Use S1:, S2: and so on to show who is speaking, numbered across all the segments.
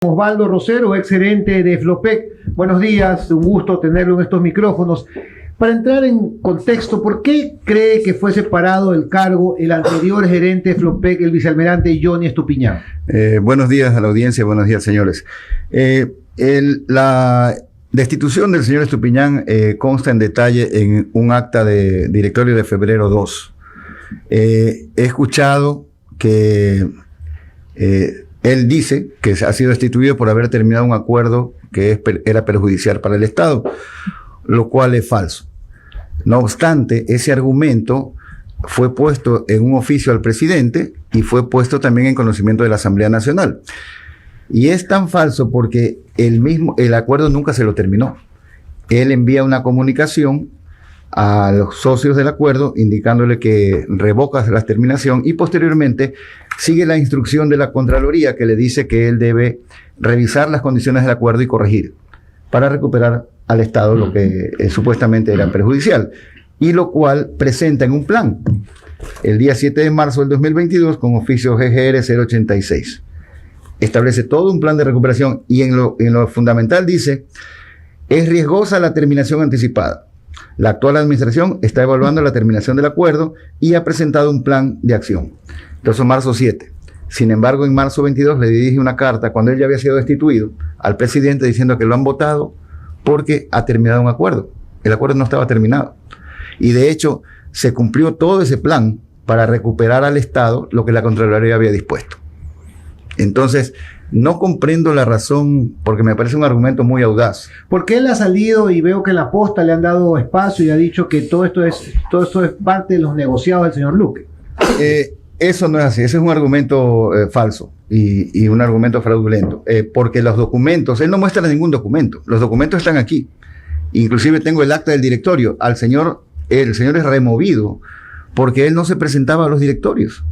S1: Osvaldo Rosero, ex gerente de Flopec. Buenos días, un gusto tenerlo en estos micrófonos. Para entrar en contexto, ¿por qué cree que fue separado del cargo el anterior gerente de Flopec, el vicealmirante Johnny Estupiñán?
S2: Buenos días a la audiencia, buenos días, señores. La destitución del señor Estupiñán consta en detalle en un acta de directorio de febrero 2. He escuchado que él dice que ha sido destituido por haber terminado un acuerdo que era perjudicial para el Estado, lo cual es falso. No obstante, ese argumento fue puesto en un oficio al presidente y fue puesto también en conocimiento de la Asamblea Nacional. Y es tan falso porque el acuerdo nunca se lo terminó. Él envía una comunicación a los socios del acuerdo indicándole que revoca la terminación y posteriormente sigue la instrucción de la Contraloría que le dice que él debe revisar las condiciones del acuerdo y corregir para recuperar al Estado lo que supuestamente era perjudicial, y lo cual presenta en un plan el día 7 de marzo del 2022 con oficio GGR 086. Establece todo un plan de recuperación y en lo fundamental dice: es riesgosa la terminación anticipada. La actual administración está evaluando la terminación del acuerdo y ha presentado un plan de acción. Entonces, marzo 7. Sin embargo, en marzo 22 le dirige una carta, cuando él ya había sido destituido, al presidente diciendo que lo han votado porque ha terminado un acuerdo. El acuerdo no estaba terminado. Y de hecho, se cumplió todo ese plan para recuperar al Estado lo que la Contraloría había dispuesto. Entonces, no comprendo la razón, porque me parece un argumento muy audaz.
S1: Porque él ha salido y veo que en la posta le han dado espacio y ha dicho que todo esto es parte de los negociados del señor Luque.
S2: Eso no es así, ese es un argumento falso y un argumento fraudulento, porque los documentos, él no muestra ningún documento, los documentos están aquí. Inclusive tengo el acta del directorio. El señor es removido porque él no se presentaba a los directorios.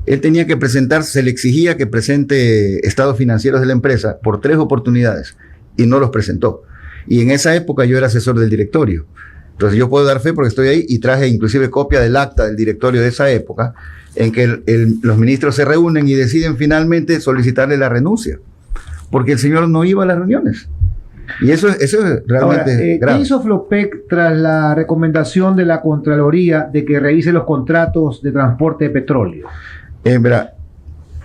S2: Él tenía que presentarse, se le exigía que presente estados financieros de la empresa por 3 oportunidades y no los presentó. Y en esa época yo era asesor del directorio. Entonces yo puedo dar fe porque estoy ahí y traje inclusive copia del acta del directorio de esa época en que los ministros se reúnen y deciden finalmente solicitarle la renuncia porque el señor no iba a las reuniones. Y eso es realmente grave.
S1: ¿Qué hizo Flopec tras la recomendación de la Contraloría de que revise los contratos de transporte de petróleo?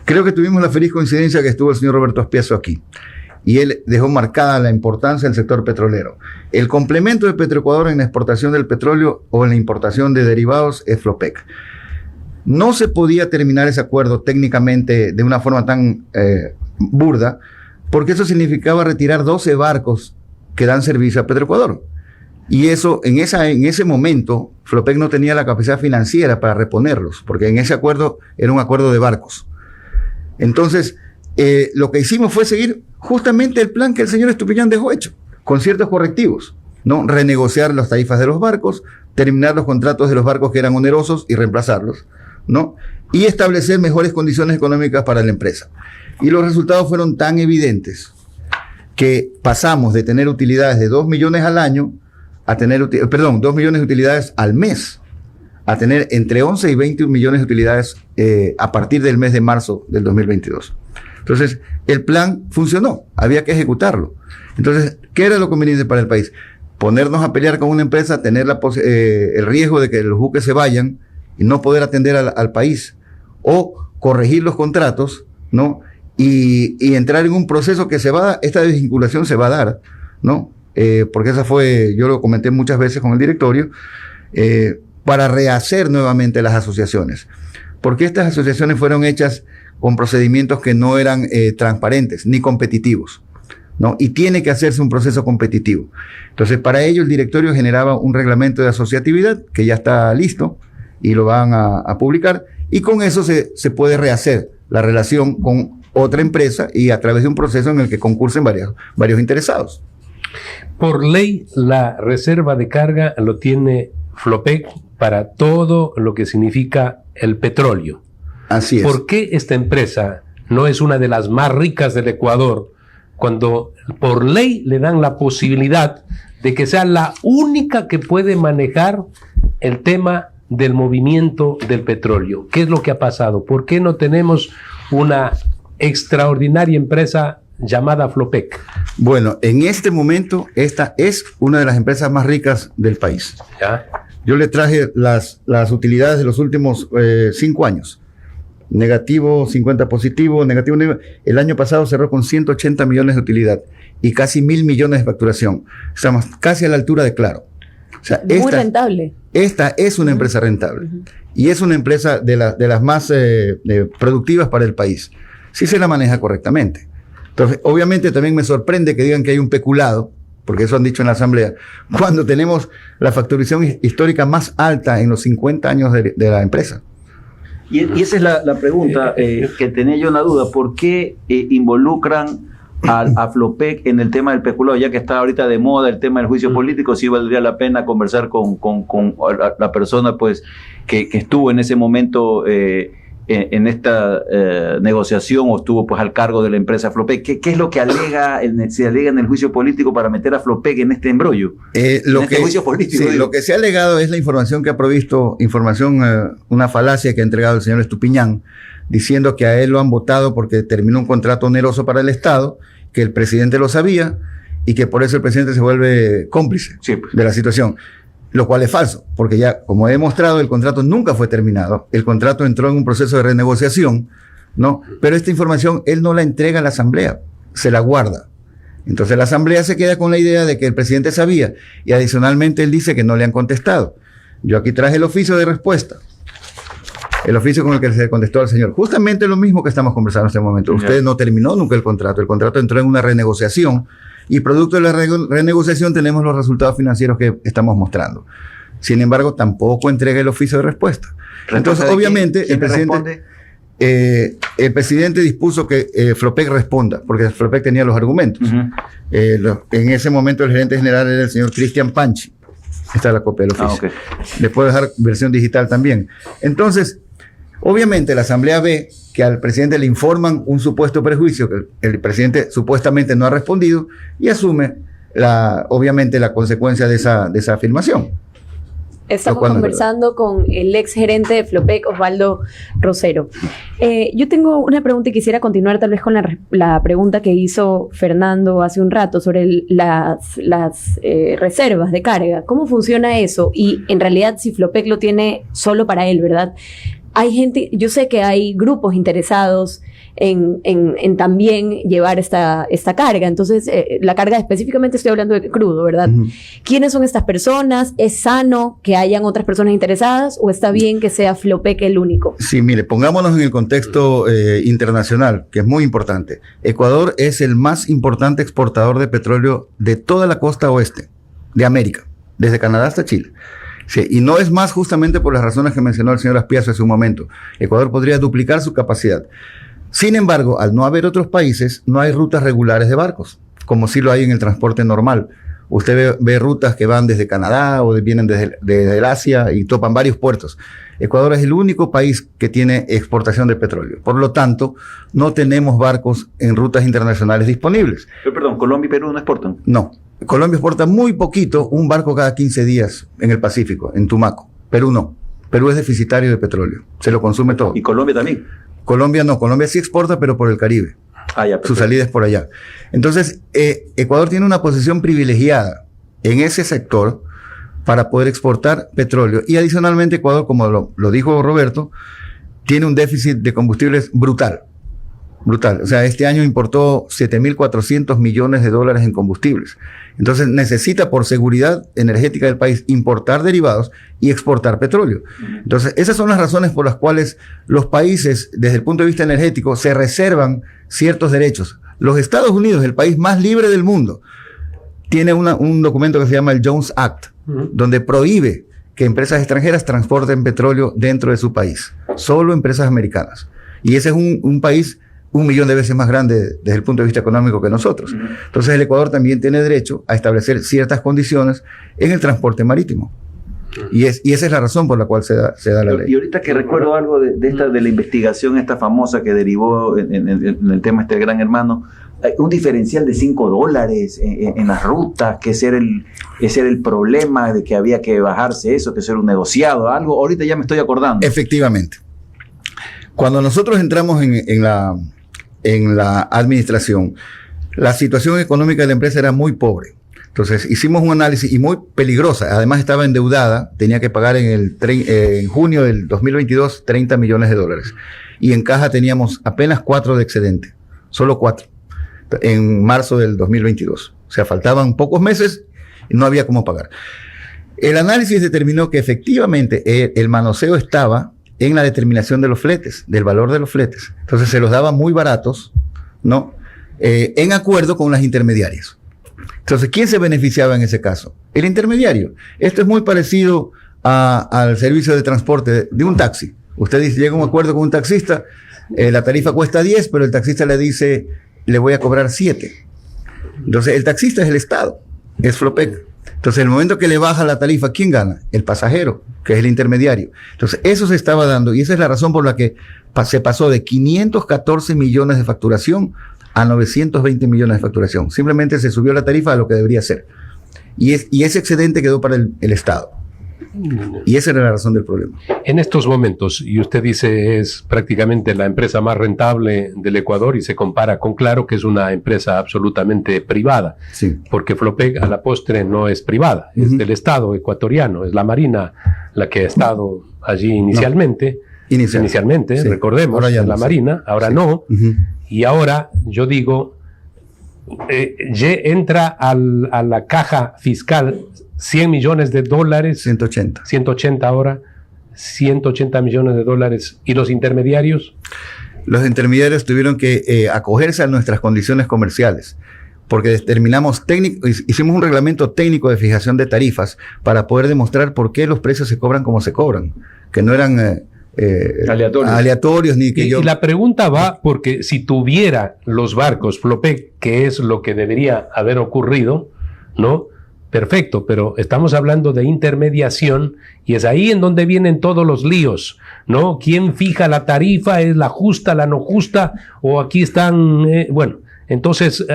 S2: Creo que tuvimos la feliz coincidencia que estuvo el señor Roberto Aspiazo aquí y él dejó marcada la importancia del sector petrolero. El complemento de Petroecuador en la exportación del petróleo o en la importación de derivados es Flopec. No se podía terminar ese acuerdo técnicamente de una forma tan burda, porque eso significaba retirar 12 barcos que dan servicio a Petroecuador. Y eso, en ese momento, Flopec no tenía la capacidad financiera para reponerlos, porque en ese acuerdo era un acuerdo de barcos. Entonces, lo que hicimos fue seguir justamente el plan que el señor Estupiñán dejó hecho, con ciertos correctivos, ¿no? Renegociar las tarifas de los barcos, terminar los contratos de los barcos que eran onerosos y reemplazarlos, ¿no? Y establecer mejores condiciones económicas para la empresa. Y los resultados fueron tan evidentes que pasamos de tener utilidades de 2 millones al año a tener, 2 millones de utilidades al mes, a tener entre 11 y 20 millones de utilidades a partir del mes de marzo del 2022. Entonces, el plan funcionó, había que ejecutarlo. Entonces, ¿qué era lo conveniente para el país? Ponernos a pelear con una empresa, tener el riesgo de que los buques se vayan y no poder atender al país, o corregir los contratos, ¿no? Y entrar en un proceso que esta desvinculación se va a dar, ¿no? Porque yo lo comenté muchas veces con el directorio, para rehacer nuevamente las asociaciones. Porque estas asociaciones fueron hechas con procedimientos que no eran transparentes ni competitivos, ¿no? Y tiene que hacerse un proceso competitivo. Entonces, para ello el directorio generaba un reglamento de asociatividad que ya está listo y lo van a publicar, y con eso se puede rehacer la relación con otra empresa y a través de un proceso en el que concursen varios interesados.
S3: Por ley, la reserva de carga lo tiene Flopec para todo lo que significa el petróleo.
S2: Así es.
S3: ¿Por qué esta empresa no es una de las más ricas del Ecuador cuando por ley le dan la posibilidad de que sea la única que puede manejar el tema del movimiento del petróleo? ¿Qué es lo que ha pasado? ¿Por qué no tenemos una extraordinaria empresa llamada Flopec?
S2: Bueno, en este momento esta es una de las empresas más ricas del país.
S3: ¿Ya?
S2: Yo le traje las utilidades de los últimos 5 años. Negativo, 50 positivo, negativo. El año pasado cerró con 180 millones de utilidad y casi 1.000 millones de facturación. Estamos casi a la altura de Claro. O sea,
S4: Muy rentable.
S2: Esta es una empresa rentable y es una empresa de las más productivas para el país. Si se la maneja correctamente. Entonces, obviamente también me sorprende que digan que hay un peculado, porque eso han dicho en la Asamblea, cuando tenemos la facturación histórica más alta en los 50 años de la empresa.
S5: Y esa es la pregunta que tenía yo en la duda. ¿Por qué involucran a Flopec en el tema del peculado? Ya que está ahorita de moda el tema del juicio político, sí valdría la pena conversar con la persona pues que estuvo en ese momento en esta negociación o estuvo pues al cargo de la empresa Flopec. ¿Qué es lo que se alega en el juicio político para meter a Flopec en este embrollo? Juicio político.
S2: Sí, lo que se ha alegado es la información que ha provisto, una falacia que ha entregado el señor Estupiñán, diciendo que a él lo han votado porque terminó un contrato oneroso para el Estado, que el presidente lo sabía y que por eso el presidente se vuelve cómplice de la situación. Lo cual es falso, porque ya, como he demostrado, el contrato nunca fue terminado. El contrato entró en un proceso de renegociación, ¿no? Pero esta información él no la entrega a la Asamblea, se la guarda. Entonces la Asamblea se queda con la idea de que el presidente sabía y adicionalmente él dice que no le han contestado. Yo aquí traje el oficio de respuesta. El oficio con el que se contestó al señor. Justamente lo mismo que estamos conversando en este momento. Usted no terminó nunca el contrato entró en una renegociación y producto de la renegociación tenemos los resultados financieros que estamos mostrando. Sin embargo, tampoco entrega el oficio de respuesta. Entonces, obviamente, el presidente dispuso que Flopec responda, porque Flopec tenía los argumentos. En ese momento el gerente general era el señor Cristian Panchi. Esta es la copia del oficio. Le puedo dejar versión digital también. Entonces, obviamente la Asamblea ve que al presidente le informan un supuesto prejuicio que el presidente supuestamente no ha respondido y asume obviamente la consecuencia de esa afirmación.
S4: Estamos conversando con el ex gerente de Flopec, Osvaldo Rosero. Yo tengo una pregunta y quisiera continuar tal vez con la pregunta que hizo Fernando hace un rato sobre las reservas de carga. ¿Cómo funciona eso? Y en realidad si Flopec lo tiene solo para él, ¿verdad? Hay gente, yo sé que hay grupos interesados en también llevar esta carga. Entonces, la carga específicamente estoy hablando de crudo, ¿verdad? ¿Quiénes son estas personas? ¿Es sano que hayan otras personas interesadas o está bien que sea Flopec el único?
S2: Sí, mire, pongámonos en el contexto internacional, que es muy importante. Ecuador es el más importante exportador de petróleo de toda la costa oeste de América, desde Canadá hasta Chile. Sí, y no es más justamente por las razones que mencionó el señor Aspiazu hace un momento. Ecuador podría duplicar su capacidad. Sin embargo, al no haber otros países, no hay rutas regulares de barcos, como sí lo hay en el transporte normal. Usted ve rutas que van desde Canadá o vienen desde el Asia y topan varios puertos. Ecuador es el único país que tiene exportación de petróleo. Por lo tanto, no tenemos barcos en rutas internacionales disponibles.
S5: Pero, perdón, ¿Colombia y Perú no exportan?
S2: No. Colombia exporta muy poquito, un barco cada 15 días en el Pacífico, en Tumaco. Perú no. Perú es deficitario de petróleo. Se lo consume todo.
S5: ¿Y Colombia también?
S2: Colombia no. Colombia sí exporta, pero por el Caribe. Su salida es por allá. Entonces, Ecuador tiene una posición privilegiada en ese sector para poder exportar petróleo. Y adicionalmente, Ecuador, como lo dijo Roberto, tiene un déficit de combustibles brutal. Brutal. O sea, este año importó $7.400 millones en combustibles. Entonces necesita, por seguridad energética del país, importar derivados y exportar petróleo. Entonces, esas son las razones por las cuales los países, desde el punto de vista energético, se reservan ciertos derechos. Los Estados Unidos, el país más libre del mundo, tiene un documento que se llama el Jones Act, donde prohíbe que empresas extranjeras transporten petróleo dentro de su país. Solo empresas americanas. Y ese es un país 1 millón de veces más grande desde el punto de vista económico que nosotros. Entonces el Ecuador también tiene derecho a establecer ciertas condiciones en el transporte marítimo. Y esa es la razón por la cual se da la ley.
S5: Y ahorita que recuerdo algo de la investigación esta famosa que derivó en el tema este Gran Hermano, un diferencial de $5 en las rutas, que ese era el problema de que había que bajarse eso, que eso era un negociado, algo. Ahorita ya me estoy acordando.
S2: Efectivamente. Cuando nosotros entramos en la administración, La situación económica de la empresa era muy pobre. Entonces hicimos un análisis y muy peligrosa. Además estaba endeudada, tenía que pagar en junio del 2022 $30 millones. Y en caja teníamos apenas 4 de excedente, solo 4, en marzo del 2022. O sea, faltaban pocos meses y no había cómo pagar. El análisis determinó que efectivamente el manoseo estaba en la determinación de los fletes, del valor de los fletes. Entonces se los daba muy baratos, ¿no? En acuerdo con las intermediarias. Entonces, ¿quién se beneficiaba en ese caso? El intermediario. Esto es muy parecido al servicio de transporte de un taxi. Usted dice, llega a un acuerdo con un taxista, la tarifa cuesta 10, pero el taxista le dice, le voy a cobrar 7. Entonces, el taxista es el Estado, es Flopec. Entonces, el momento que le baja la tarifa, ¿quién gana? El pasajero, que es el intermediario. Entonces, eso se estaba dando y esa es la razón por la que se pasó de 514 millones de facturación a 920 millones de facturación. Simplemente se subió la tarifa a lo que debería ser. Y ese excedente quedó para el Estado. Y esa era la razón del problema.
S3: En estos momentos, y usted dice es prácticamente la empresa más rentable del Ecuador y se compara con Claro, que es una empresa absolutamente privada,
S2: Sí.
S3: porque Flopec a la postre no es privada, es del Estado ecuatoriano, es la Marina la que ha estado allí inicialmente. Inicialmente,
S2: Sí.
S3: recordemos,
S2: Ahora ya
S3: la
S2: no,
S3: Marina, ahora
S2: sí.
S3: no. Y ahora, yo digo, entra a la caja fiscal $100 millones,
S2: 180.
S3: 180 ahora, $180 millones. ¿Y los intermediarios?
S2: Los intermediarios tuvieron que acogerse a nuestras condiciones comerciales, porque determinamos hicimos un reglamento técnico de fijación de tarifas para poder demostrar por qué los precios se cobran como se cobran, que no eran aleatorios ni que
S3: y la pregunta va porque si tuviera los barcos Flopec, que es lo que debería haber ocurrido, ¿no? Perfecto, pero estamos hablando de intermediación y es ahí en donde vienen todos los líos, ¿no? ¿Quién fija la tarifa? ¿Es la justa, la no justa? ¿O aquí están...? Bueno, entonces,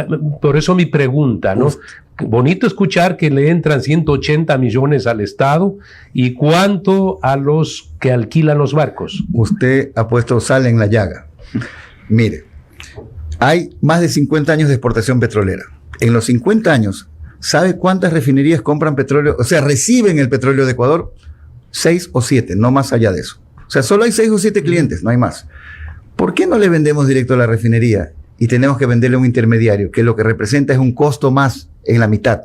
S3: por eso mi pregunta, ¿no? Bonito escuchar que le entran 180 millones al Estado y cuánto a los que alquilan los barcos.
S2: Usted ha puesto sal en la llaga. Mire, hay más de 50 años de exportación petrolera. En los 50 años, ¿sabe cuántas refinerías compran petróleo? O sea, reciben el petróleo de Ecuador. 6 o 7, no más allá de eso. O sea, solo hay 6 o 7 clientes, no hay más. ¿Por qué no le vendemos directo a la refinería y tenemos que venderle a un intermediario que lo que representa es un costo más en la mitad?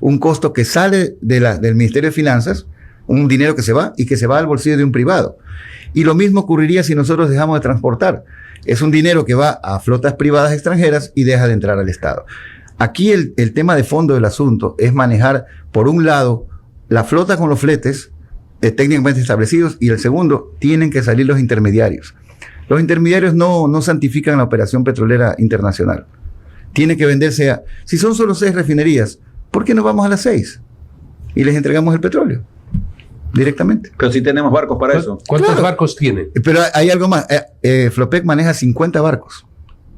S2: Un costo que sale del Ministerio de Finanzas, un dinero que se va y que se va al bolsillo de un privado. Y lo mismo ocurriría si nosotros dejamos de transportar. Es un dinero que va a flotas privadas extranjeras y deja de entrar al Estado. Aquí el tema de fondo del asunto es manejar, por un lado, la flota con los fletes técnicamente establecidos y el segundo, tienen que salir los intermediarios. Los intermediarios no santifican la operación petrolera internacional. Tiene que venderse si son solo 6 refinerías, ¿por qué no vamos a las 6? Y les entregamos el petróleo directamente.
S5: Pero si tenemos barcos para eso.
S3: ¿Cuántos barcos tiene?
S2: Pero hay algo más. Flopec maneja 50 barcos.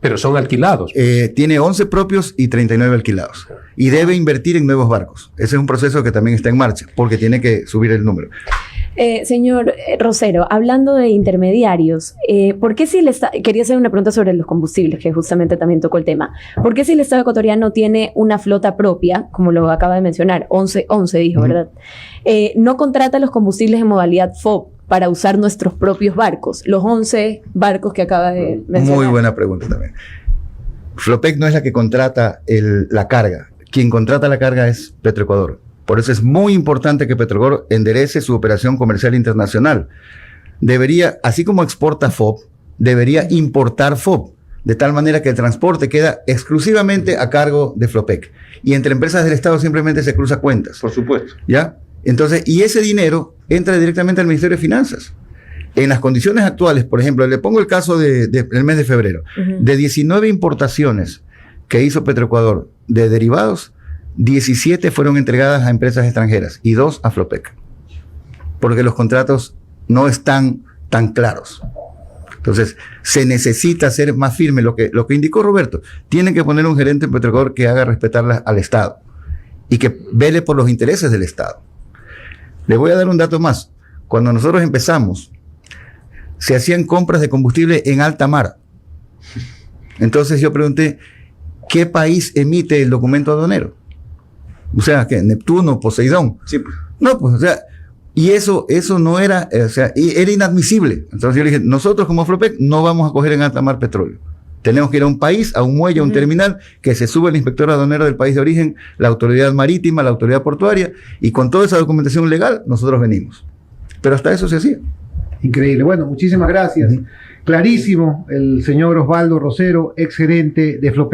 S3: Pero son alquilados.
S2: Tiene 11 propios y 39 alquilados. Y debe invertir en nuevos barcos. Ese es un proceso que también está en marcha, porque tiene que subir el número.
S4: Señor Rosero, hablando de intermediarios, ¿por qué si el Estado, quería hacer una pregunta sobre los combustibles, que justamente también tocó el tema, ¿por qué si el Estado ecuatoriano tiene una flota propia, como lo acaba de mencionar, 11 dijo, ¿verdad? No contrata los combustibles en modalidad FOB para usar nuestros propios barcos, los 11 barcos que acaba de mencionar?
S2: Muy buena pregunta también. Flopec no es la que contrata la carga. Quien contrata la carga es Petroecuador. Por eso es muy importante que Petroecuador enderece su operación comercial internacional. Debería, así como exporta FOB, debería importar FOB, de tal manera que el transporte queda exclusivamente a cargo de Flopec. Y entre empresas del Estado simplemente se cruza cuentas.
S5: Por supuesto.
S2: ¿Ya? Entonces, y ese dinero entra directamente al Ministerio de Finanzas. En las condiciones actuales, por ejemplo, le pongo el caso del mes de febrero. De 19 importaciones que hizo Petroecuador de derivados, 17 fueron entregadas a empresas extranjeras y 2 a Flopec, porque los contratos no están tan claros. Entonces, se necesita ser más firme. Lo que indicó Roberto, tienen que poner un gerente en Petroecuador que haga respetar al Estado y que vele por los intereses del Estado. Le voy a dar un dato más. Cuando nosotros empezamos, se hacían compras de combustible en alta mar. Entonces yo pregunté, ¿qué país emite el documento aduanero? O sea, ¿qué? ¿Neptuno, Poseidón?
S5: Sí.
S2: No, pues, o sea, y eso no era, o sea, era inadmisible. Entonces yo le dije, nosotros como Flopec no vamos a coger en alta mar petróleo. Tenemos que ir a un país, a un muelle, a un terminal, que se sube el inspector aduanero del país de origen, la autoridad marítima, la autoridad portuaria, y con toda esa documentación legal, nosotros venimos. Pero hasta eso se hacía.
S1: Increíble. Bueno, muchísimas gracias. Clarísimo, el señor Osvaldo Rosero, ex gerente de Flopec.